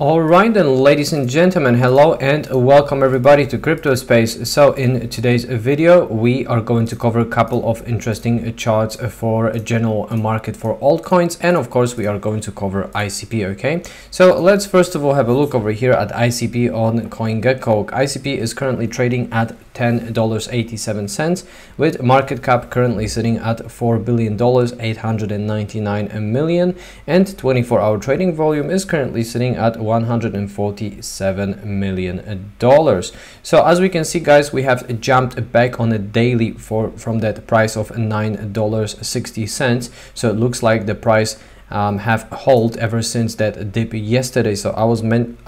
All right then, ladies and gentlemen, hello and welcome everybody to Crypto Space. So in today's video we are going to cover a couple of interesting charts for a general market for altcoins, and of course we are going to cover ICP. Okay, so let's first of all have a look over here at ICP on CoinGecko. ICP is currently trading at $10.87 with market cap currently sitting at $4 billion 899 million, and 24-hour trading volume is currently sitting at $147 million. So as we can see, guys, we have jumped back on a daily from that price of $9.60. So it looks like the price have held ever since that dip yesterday. So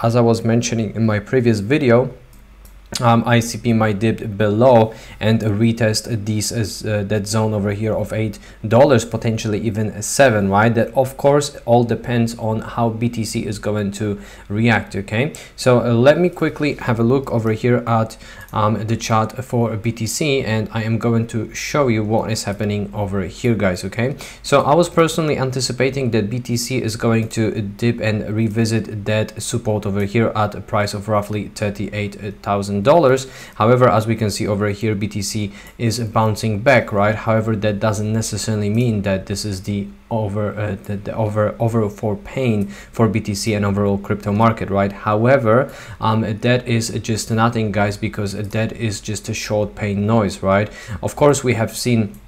as I was mentioning in my previous video, ICP might dip below and retest these as that zone over here of $8, potentially even $7, right? That of course all depends on how BTC is going to react. Okay, so let me quickly have a look over here at the chart for BTC, and I am going to show you what is happening over here, guys. Okay, so I was personally anticipating that BTC is going to dip and revisit that support over here at a price of roughly $38,000. However, as we can see over here, BTC is bouncing back, right? However, that doesn't necessarily mean that this is the overall for pain for BTC and overall crypto market, right? However, that is just nothing, guys, because that is just a short pain noise, right? Of course, we have seen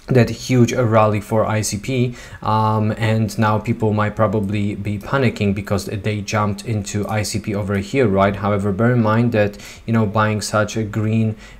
that huge rally for ICP, and now people might probably be panicking because they jumped into ICP over here, right? However, bear in mind that, you know, buying such a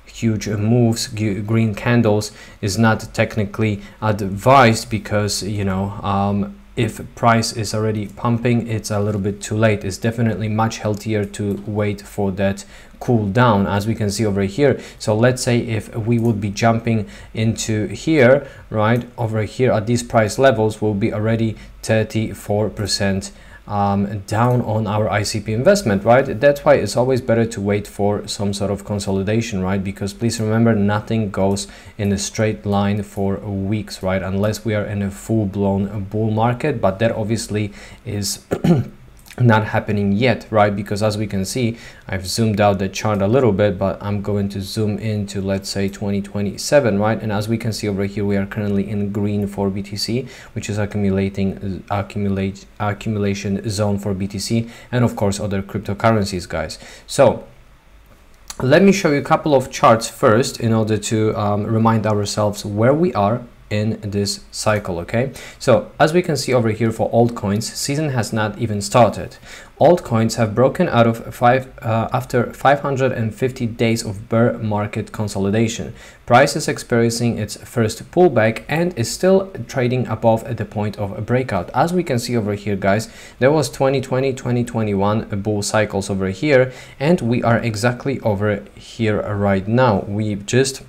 huge moves, green candles, is not technically advised, because, you know, if price is already pumping, it's a little bit too late. It's definitely much healthier to wait for that cool down, as we can see over here. So let's say if we would be jumping into here, right, over here at these price levels, will be already 34% down on our ICP investment, right? That's why it's always better to wait for some sort of consolidation, right? Because please remember, nothing goes in a straight line for weeks, right? Unless we are in a full-blown bull market, but that obviously is not happening yet, right? Because as we can see, I've zoomed out the chart a little bit, but I'm going to zoom into, let's say, 2027, right? And as we can see over here, we are currently in green for BTC, which is accumulation zone for BTC, and of course other cryptocurrencies, guys. So let me show you a couple of charts first in order to remind ourselves where we are in this cycle. Okay, so as we can see over here, for altcoins, season has not even started. Altcoins have broken out of after 550 days of bear market consolidation. Price is experiencing its first pullback and is still trading above the point of a breakout. As we can see over here, guys, there was 2020, 2021 bull cycles over here, and we are exactly over here right now. We just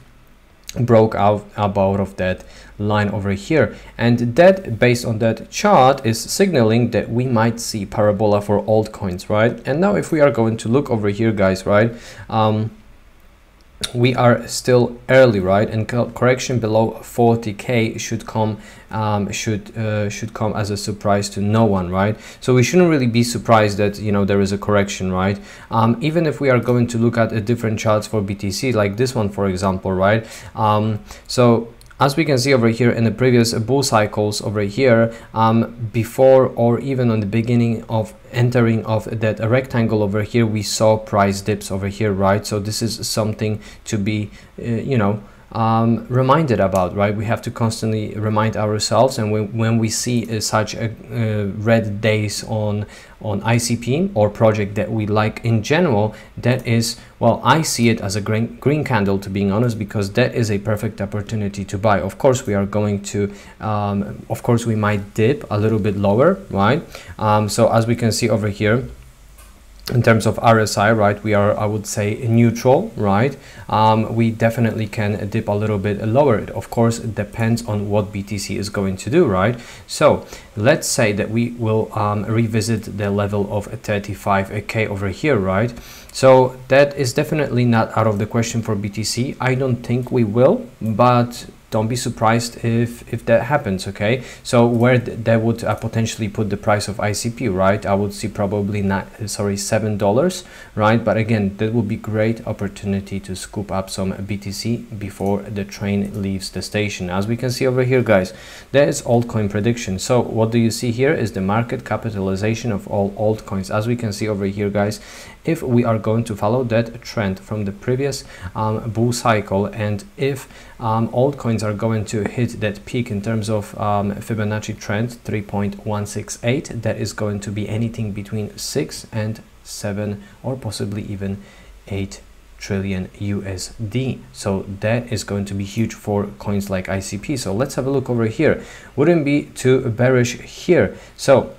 broke out of that line over here, and that, based on that chart, is signaling that we might see parabola for altcoins, right? And now if we are going to look over here, guys, right, we are still early, right? And correction below 40k should come should come as a surprise to no one, right? So we shouldn't really be surprised that, you know, there is a correction, right? Even if we are going to look at a different charts for BTC, like this one, for example, right? So as we can see over here in the previous bull cycles over here, before or even on the beginning of entering of that rectangle over here, we saw price dips over here, right? So this is something to be, you know, reminded about, right? We have to constantly remind ourselves, and when we see such a red days on ICP or project that we like in general, that is, well, I see it as a green candle, to being honest, because that is a perfect opportunity to buy. Of course, we are going to of course we might dip a little bit lower, right? So as we can see over here, in terms of RSI, right, we are, I would say, neutral, right? We definitely can dip a little bit lower. It, of course, depends on what BTC is going to do, right? So let's say that we will revisit the level of 35k over here, right? So that is definitely not out of the question for BTC. I don't think we will, but don't be surprised if that happens. Okay, so where that would potentially put the price of ICP, right? I would see probably not, sorry, $7, right? But again, that would be great opportunity to scoop up some BTC before the train leaves the station. As we can see over here, guys, there is altcoin prediction. So what do you see here is the market capitalization of all altcoins. As we can see over here, guys, if we are going to follow that trend from the previous bull cycle, and if altcoins are going to hit that peak in terms of Fibonacci trend 3.168, that is going to be anything between 6 and 7 or possibly even 8 trillion USD. So that is going to be huge for coins like ICP. So let's have a look over here. Wouldn't be too bearish here. So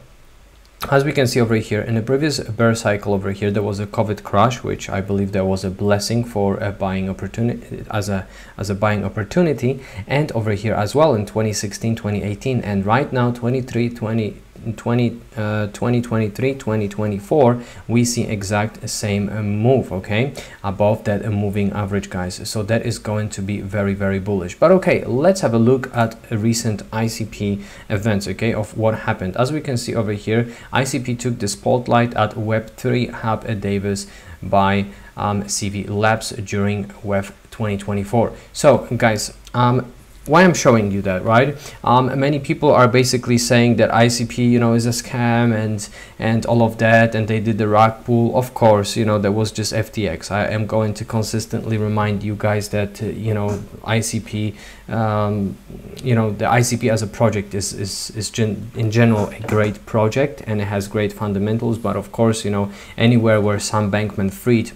as we can see over here, in the previous bear cycle over here, there was a COVID crash, which I believe there was a blessing for a buying opportunity, as a buying opportunity, and over here as well in 2016, 2018, and right now 2023, 2024, we see exact same move, okay, above that moving average, guys. So that is going to be very, very bullish. But okay, let's have a look at recent ICP events, okay, of what happened. As we can see over here, ICP took the spotlight at Web3 Hub Davis by CV Labs during Web 2024. So guys, why I'm showing you that, right? Many people are basically saying that ICP, you know, is a scam and all of that, and they did the rug pull. Of course, you know, that was just FTX. I am going to consistently remind you guys that you know, ICP, you know, the ICP as a project is in general a great project, and it has great fundamentals. But of course, you know, anywhere where Sam Bankman-Fried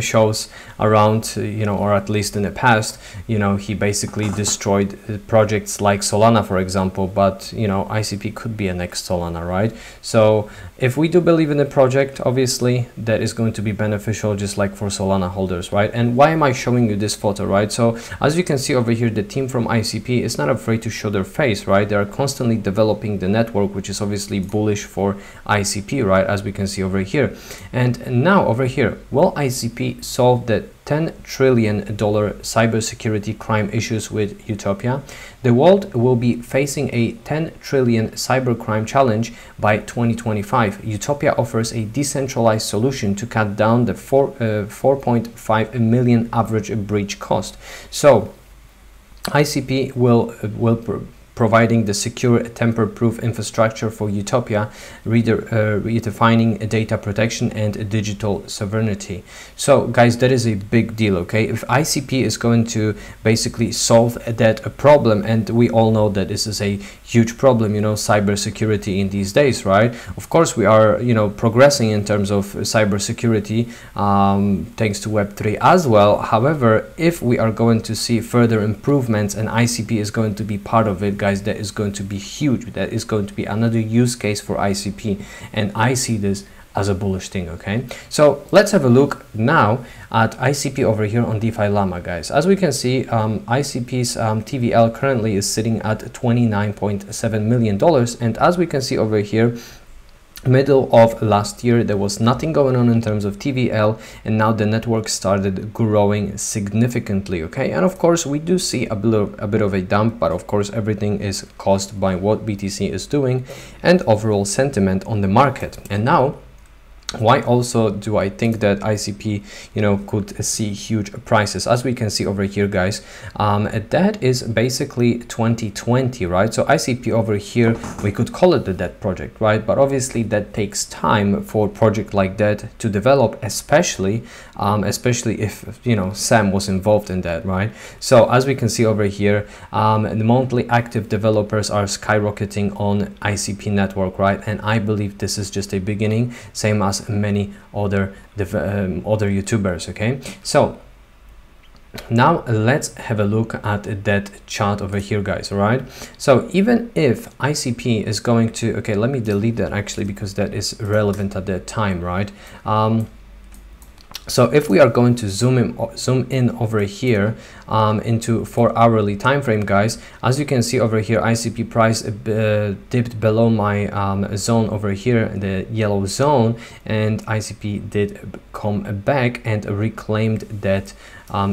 shows around, you know, or at least in the past, you know, he basically destroyed projects like Solana, for example. But you know, ICP could be a next Solana, right? So if we do believe in the project, obviously that is going to be beneficial, just like for Solana holders, right? And why am I showing you this photo, right? So as you can see over here, the team from ICP is not afraid to show their face, right? They are constantly developing the network, which is obviously bullish for ICP, right? As we can see over here. And now over here, will ICP solve the $10 trillion cybersecurity crime issues with Utopia? The world will be facing a 10 trillion cybercrime challenge by 2025. Utopia offers a decentralized solution to cut down the 4.5 million average breach cost. So ICP will providing the secure tamper-proof infrastructure for Utopia, redefining data protection and digital sovereignty. So guys, that is a big deal, okay? If ICP is going to basically solve that problem, and we all know that this is a huge problem, you know, cybersecurity in these days, right? Of course, we are, you know, progressing in terms of cybersecurity thanks to Web3 as well. However, if we are going to see further improvements and ICP is going to be part of it, guys, that is going to be huge. That is going to be another use case for ICP, and I see this as a bullish thing, okay? So let's have a look now at ICP over here on DeFi Llama, guys. As we can see, ICP's TVL currently is sitting at $29.7 million, and as we can see over here, middle of last year, there was nothing going on in terms of TVL, and now the network started growing significantly, okay? And of course, we do see a bit of a dump, but of course, everything is caused by what BTC is doing and overall sentiment on the market. And now, why also do I think that ICP, you know, could see huge prices? As we can see over here, guys, that is basically 2020, right? So ICP over here, we could call it the dead project, right? But obviously that takes time for a project like that to develop, especially if, you know, Sam was involved in that, right? So as we can see over here, the monthly active developers are skyrocketing on ICP network, right? And I believe this is just a beginning, same as many other YouTubers, okay? So now let's have a look at that chart over here, guys. All right, so even if ICP is going to, okay, let me delete that actually, because that is relevant at that time, right? So if we are going to zoom in over here into 4 hourly time frame, guys, as you can see over here, ICP price dipped below my zone over here, the yellow zone, and ICP did come back and reclaimed that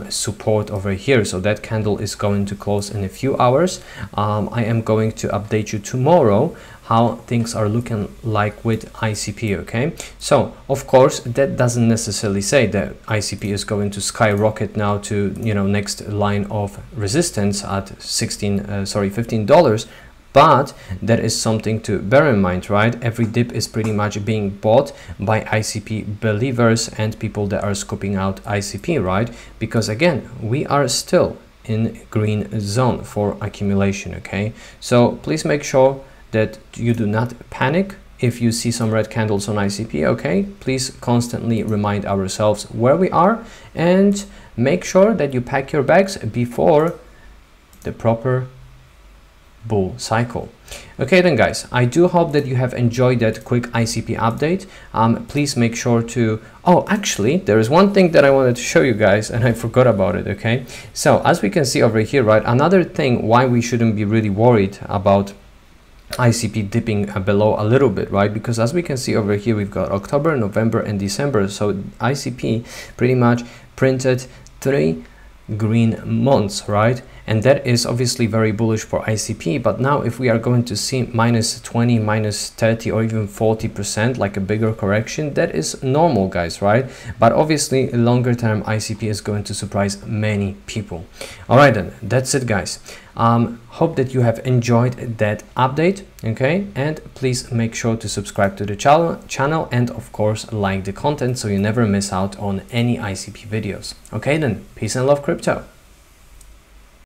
support over here. So that candle is going to close in a few hours. I am going to update you tomorrow how things are looking like with ICP. Okay, so of course that doesn't necessarily say that ICP is going to skyrocket now to, you know, next line of resistance at $15, but that is something to bear in mind, right? Every dip is pretty much being bought by ICP believers and people that are scoping out ICP, right? Because again, we are still in green zone for accumulation. Okay, so please make sure that you do not panic if you see some red candles on ICP. Okay, please constantly remind ourselves where we are and make sure that you pack your bags before the proper bull cycle. Okay then guys, I do hope that you have enjoyed that quick ICP update. Please make sure to, oh actually there is one thing that I wanted to show you guys and I forgot about it. Okay, so as we can see over here, right, another thing why we shouldn't be really worried about ICP dipping below a little bit, right? Because as we can see over here, we've got October, November and December. So ICP pretty much printed 3 green months, right? And that is obviously very bullish for ICP. But now if we are going to see -20, -30 or even 40%, like a bigger correction, that is normal, guys, right? But obviously longer term ICP is going to surprise many people. All right then, that's it guys. Hope that you have enjoyed that update. Okay, and please make sure to subscribe to the channel and of course like the content so you never miss out on any ICP videos. Okay then, peace and love crypto.